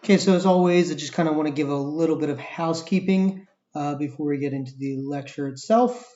Okay, so as always, I just kind of want to give a little bit of housekeeping before we get into the lecture itself.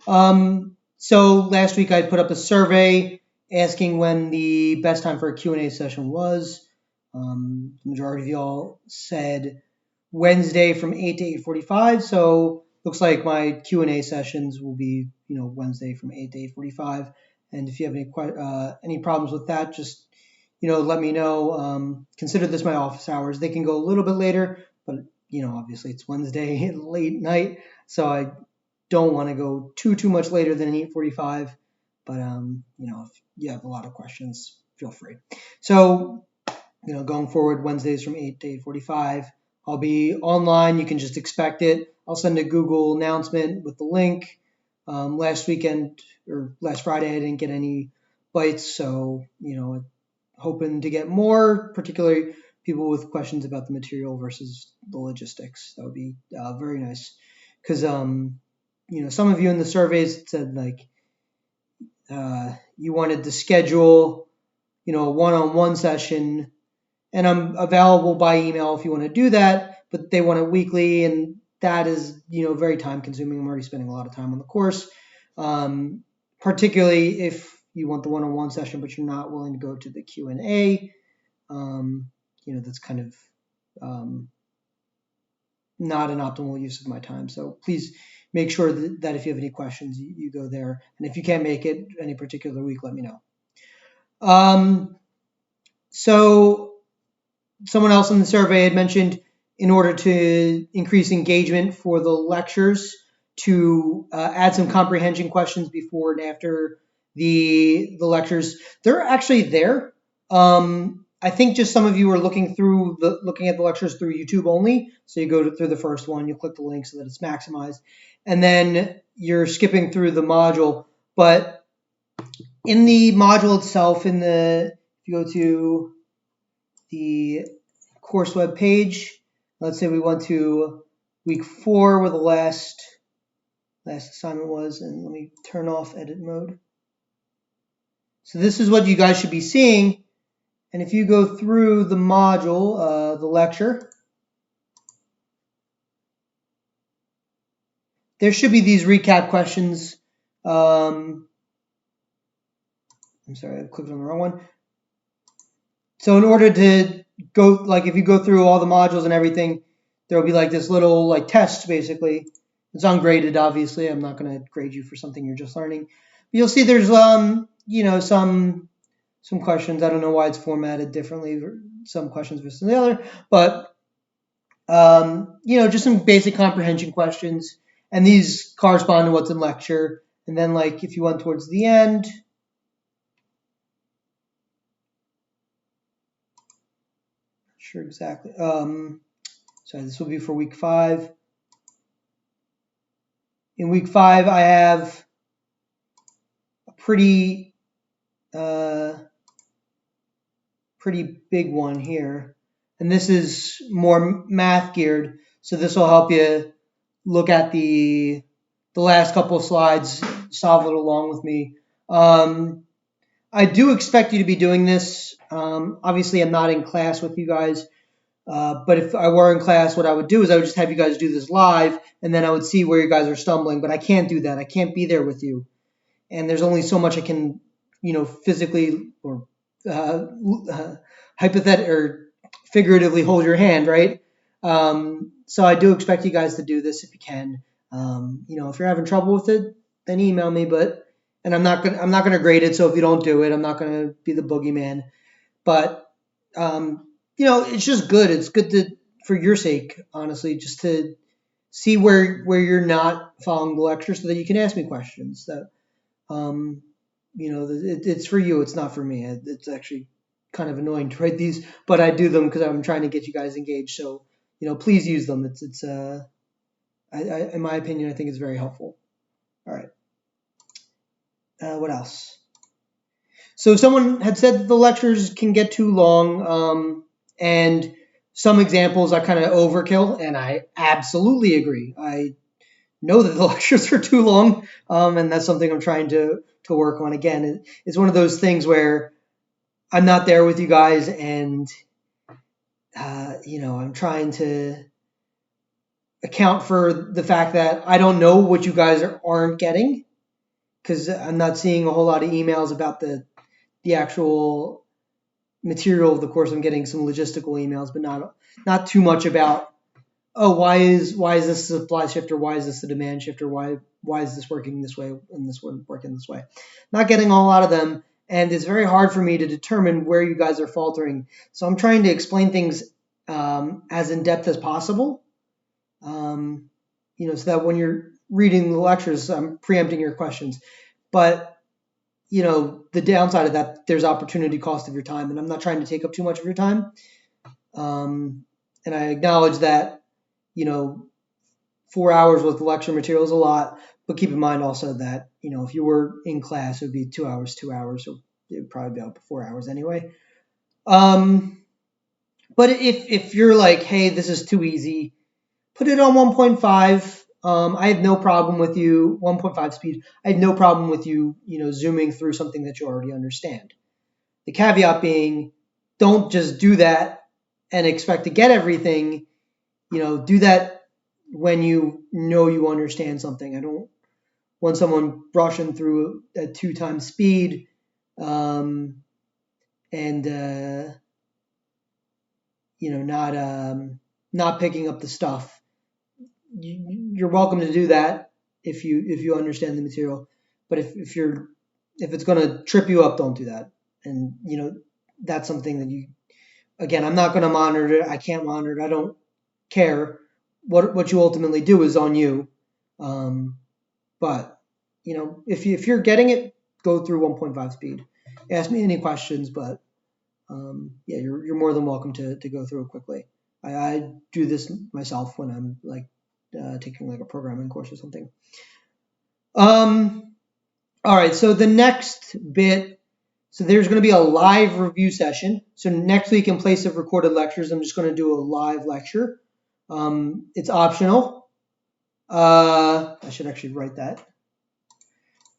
So last week I put up a survey asking when the best time for a Q&A session was. The majority of y'all said Wednesday from 8 to 8:45. So looks like my Q&A sessions will be, Wednesday from 8 to 8:45. And if you have any problems with that, just let me know. Consider this my office hours. They can go a little bit later, but obviously it's Wednesday late night, so I don't want to go too much later than 8:45. But if you have a lot of questions, feel free. So going forward, Wednesdays from 8 to 8:45. I'll be online. You can just expect it. I'll send a Google announcement with the link. Last weekend or last Friday, I didn't get any bites, so hoping to get more, particularly people with questions about the material versus the logistics. That would be very nice, because some of you in the surveys said you wanted to schedule a one-on-one session, and I'm available by email if you want to do that, but they want it weekly, and that is very time consuming. I'm already spending a lot of time on the course, particularly if you want the one-on-one session but you're not willing to go to the Q&A. That's kind of not an optimal use of my time. So please make sure that if you have any questions, you go there. And if you can't make it any particular week, let me know. So someone else in the survey had mentioned, in order to increase engagement for the lectures, to add some comprehension questions before and after the lectures. They're actually there. I think just some of you are looking at the lectures through YouTube only. So you go through the first one, you click the link so that it's maximized, and then you're skipping through the module. But in the module itself, if you go to the course web page, let's say we went to week 4 where the last assignment was, and let me turn off edit mode. So this is what you guys should be seeing. And if you go through the module, the lecture, there should be these recap questions. I'm sorry, I clicked on the wrong one. So in order to go, if you go through all the modules and everything, there will be this little test, basically. It's ungraded, obviously. I'm not going to grade you for something you're just learning. But you'll see there's some questions. I don't know why it's formatted differently, some questions versus the other, but just some basic comprehension questions, and these correspond to what's in lecture. And then if you went towards the end, not sure exactly. Sorry, this will be for week 5. In week 5, I have a pretty big one here, and this is more math geared, so this will help you look at the last couple of slides, solve it along with me. I do expect you to be doing this. Obviously, I'm not in class with you guys, but if I were in class, what I would do is I would just have you guys do this live, and then I would see where you guys are stumbling, but I can't do that. I can't be there with you, and there's only so much I can physically or hypothetically or figuratively hold your hand, right? So I do expect you guys to do this if you can. If you're having trouble with it, then email me. And I'm not gonna grade it. So if you don't do it, I'm not gonna be the boogeyman. But it's just good. It's good for your sake, honestly, just to see where you're not following the lecture, so that you can ask me questions. That it's for you. It's not for me. It's actually kind of annoying to write these, but I do them because I'm trying to get you guys engaged. So please use them. It's in my opinion, I think it's very helpful. All right. What else? So someone had said that the lectures can get too long, and some examples are kind of overkill, and I absolutely agree. I know that the lectures are too long, and that's something I'm trying to work on. Again, it's one of those things where I'm not there with you guys, and I'm trying to account for the fact that I don't know what you guys aren't getting, because I'm not seeing a whole lot of emails about the actual material of the course. I'm getting some logistical emails, but not too much about, oh, why is this a supply shifter? Why is this a demand shifter? Why is this working this way and this one working this way? Not getting a lot of them, and it's very hard for me to determine where you guys are faltering. So I'm trying to explain things as in depth as possible, so that when you're reading the lectures, I'm preempting your questions. But the downside of that, there's opportunity cost of your time, and I'm not trying to take up too much of your time. And I acknowledge that, 4 hours with lecture material is a lot, but keep in mind also that, if you were in class, it would be 2 hours, so it would probably be up to 4 hours anyway. But if you're like, hey, this is too easy, put it on 1.5. I have no problem with you, 1.5 speed. I have no problem with you, zooming through something that you already understand. The caveat being, don't just do that and expect to get everything. Do that when you understand something. I don't want someone brushing through at 2 times speed, and not picking up the stuff. You're welcome to do that if you understand the material, but if it's going to trip you up, don't do that. And that's something that again, I'm not going to monitor it. I can't monitor it. I don't care. What you ultimately do is on you. But if you're getting it, go through 1.5 speed. Ask me any questions, but you're more than welcome to go through it quickly. I do this myself when I'm like taking like a programming course or something. All right, so the next bit, so there's going to be a live review session. So next week, in place of recorded lectures, I'm just going to do a live lecture. It's optional. I should actually write that.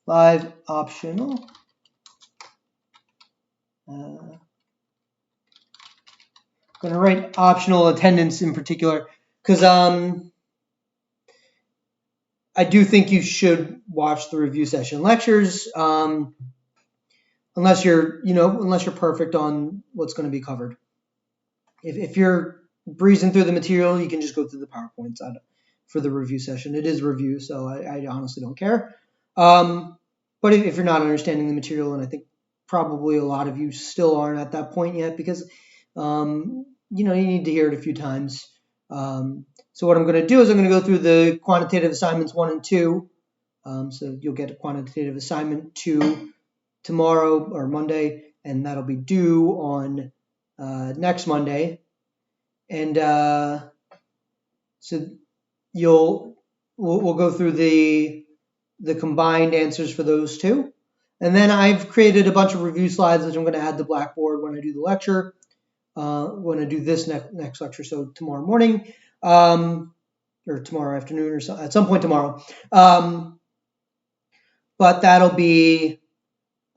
Live optional. I'm going to write optional attendance in particular, because I do think you should watch the review session lectures, unless you're perfect on what's going to be covered. If you're breezing through the material, you can just go through the PowerPoints for the review session. It is review, so I honestly don't care. But if you're not understanding the material, and I think probably a lot of you still aren't at that point yet, because you need to hear it a few times. So what I'm going to do is I'm going to go through the quantitative assignments 1 and 2. So you'll get a quantitative assignment 2 tomorrow or Monday, and that'll be due on next Monday. And so we'll go through the combined answers for those two. And then I've created a bunch of review slides that I'm going to add to Blackboard when I do the lecture, when I do this next lecture, so tomorrow morning, or tomorrow afternoon, or at some point tomorrow. But that'll be,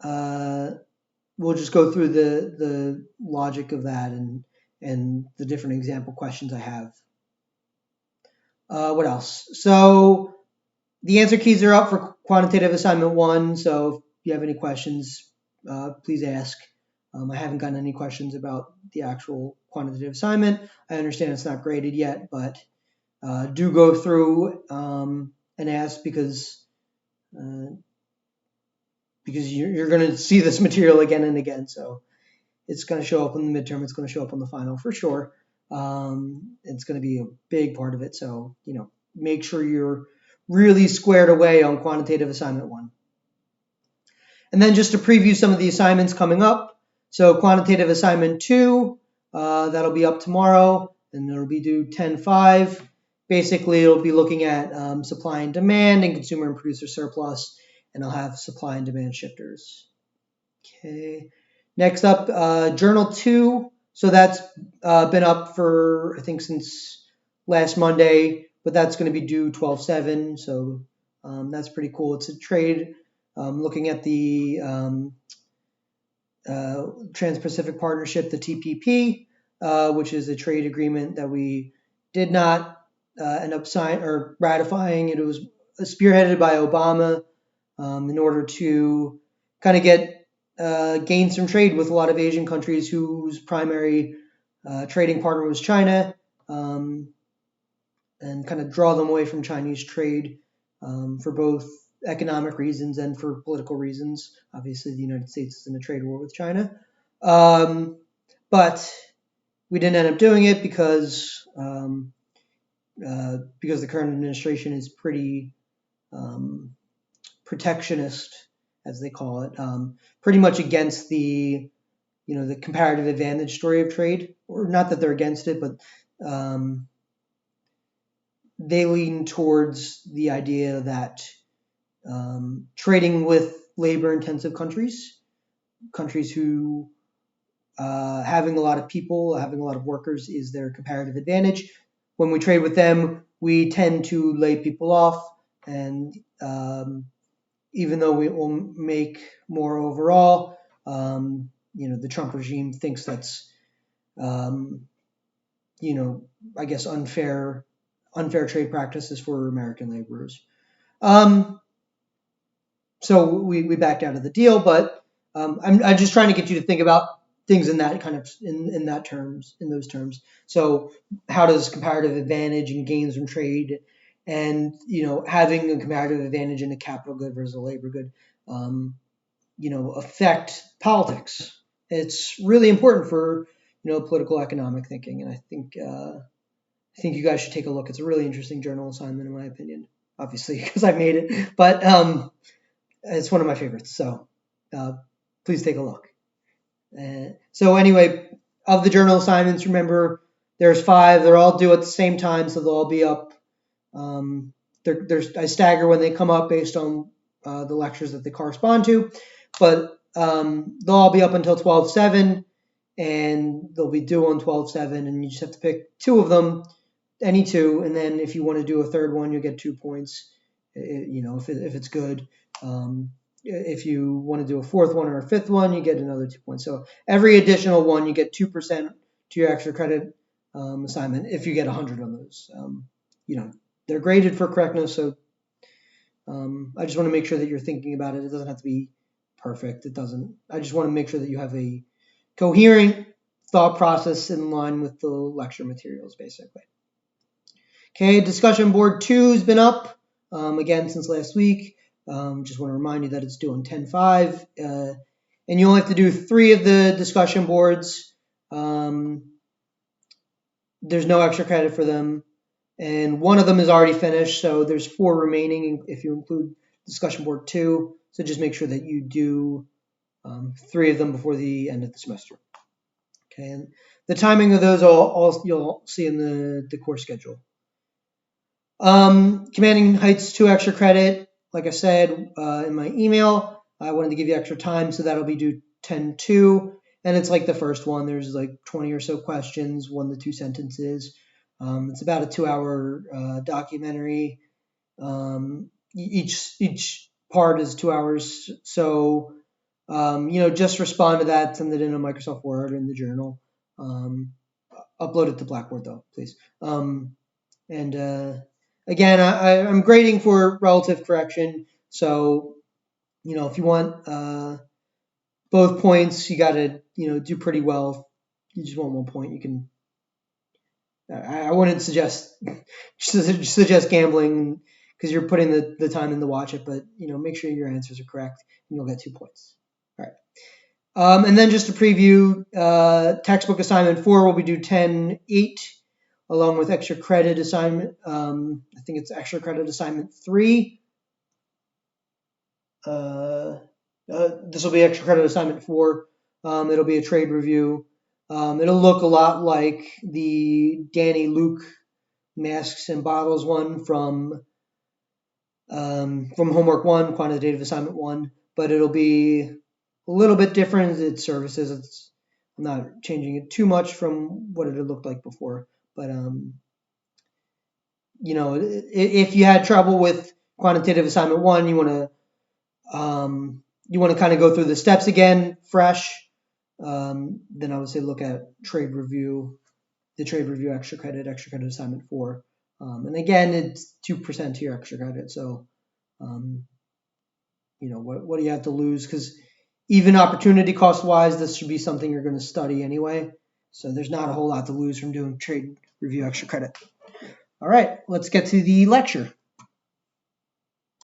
we'll just go through the logic of that and the different example questions I have. What else? So the answer keys are up for quantitative assignment 1. So if you have any questions, please ask. I haven't gotten any questions about the actual quantitative assignment. I understand it's not graded yet, but do go through and ask, because you're going to see this material again and again. So it's going to show up in the midterm. It's going to show up on the final for sure. It's going to be a big part of it. So, make sure you're really squared away on quantitative assignment 1. And then just to preview some of the assignments coming up. So quantitative assignment 2, that'll be up tomorrow, and it'll be due 10/5. Basically, it'll be looking at supply and demand and consumer and producer surplus, and I'll have supply and demand shifters. Okay. Next up, Journal 2. So that's been up for, I think, since last Monday, but that's going to be due 12/7. So that's pretty cool. It's a trade looking at the Trans-Pacific Partnership, the TPP. which is a trade agreement that we did not end up signing or ratifying. It was spearheaded by Obama in order to kind of gain some trade with a lot of Asian countries whose primary trading partner was China, and kind of draw them away from Chinese trade for both economic reasons and for political reasons. Obviously, the United States is in a trade war with China. But we didn't end up doing it because the current administration is pretty protectionist, as they call it, pretty much against the comparative advantage story of trade, or not that they're against it, but they lean towards the idea that trading with labor-intensive countries who having a lot of people, having a lot of workers is their comparative advantage. When we trade with them, we tend to lay people off, and even though we will make more overall, the Trump regime thinks that's, I guess unfair trade practices for American laborers. So we backed out of the deal, but I'm just trying to get you to think about things in that kind of in those terms. So how does comparative advantage and gains from trade, and having a comparative advantage in a capital good versus a labor good, affect politics? It's really important for political economic thinking, and I think you guys should take a look. It's a really interesting journal assignment, in my opinion. Obviously, because I made it, but it's one of my favorites. So please take a look. So anyway, of the journal assignments, remember there's 5. They're all due at the same time, so they'll all be up. I stagger when they come up based on the lectures that they correspond to, but they'll all be up until 12/7, and they'll be due on 12/7, and you just have to pick 2 of them, any 2, and then if you want to do a third one, you'll get 2 points. If it's good. If you want to do a 4th one or a 5th one, you get another 2 points. So every additional one, you get 2% to your extra credit assignment if you get 100 on those. They're graded for correctness, so I just want to make sure that you're thinking about it. It doesn't have to be perfect. It doesn't. I just want to make sure that you have a coherent thought process in line with the lecture materials, basically. Okay, discussion board 2 has been up again since last week. Just want to remind you that it's due on 10/5, and you only have to do 3 of the discussion boards. There's no extra credit for them, and 1 of them is already finished, so there's 4 remaining if you include discussion board 2. So just make sure that you do 3 of them before the end of the semester. Okay, and the timing of those you'll see in the course schedule. Commanding Heights 2 extra credit. Like I said in my email, I wanted to give you extra time, so that'll be due 10/2, and it's like the first one. There's like 20 or so questions, 1 to 2 sentences. It's about a 2-hour documentary. Each part is 2 hours, so just respond to that, send it in a Microsoft Word in the journal. Upload it to Blackboard though, please. Again, I'm grading for relative correction, so if you want both points, you got to do pretty well. You just want 1 point, you can. I wouldn't suggest gambling because you're putting the time in to watch it, but make sure your answers are correct, and you'll get 2 points. All right. And then just to preview, textbook assignment 4 will be due 10/8. Along with extra credit assignment. I think it's extra credit assignment 3. This will be extra credit assignment 4. It'll be a trade review. It'll look a lot like the Danny Luke masks and bottles one from homework 1, quantitative assignment 1, but it'll be a little bit different. It's services. I'm not changing it too much from what it had looked like before. But if you had trouble with quantitative assignment 1, you want to kind of go through the steps again, fresh. then I would say look at trade review, the trade review extra credit assignment 4. And again, it's 2% to your extra credit. So, what do you have to lose? Because even opportunity cost wise, this should be something you're going to study anyway. So there's not a whole lot to lose from doing trade review extra credit. All right, let's get to the lecture.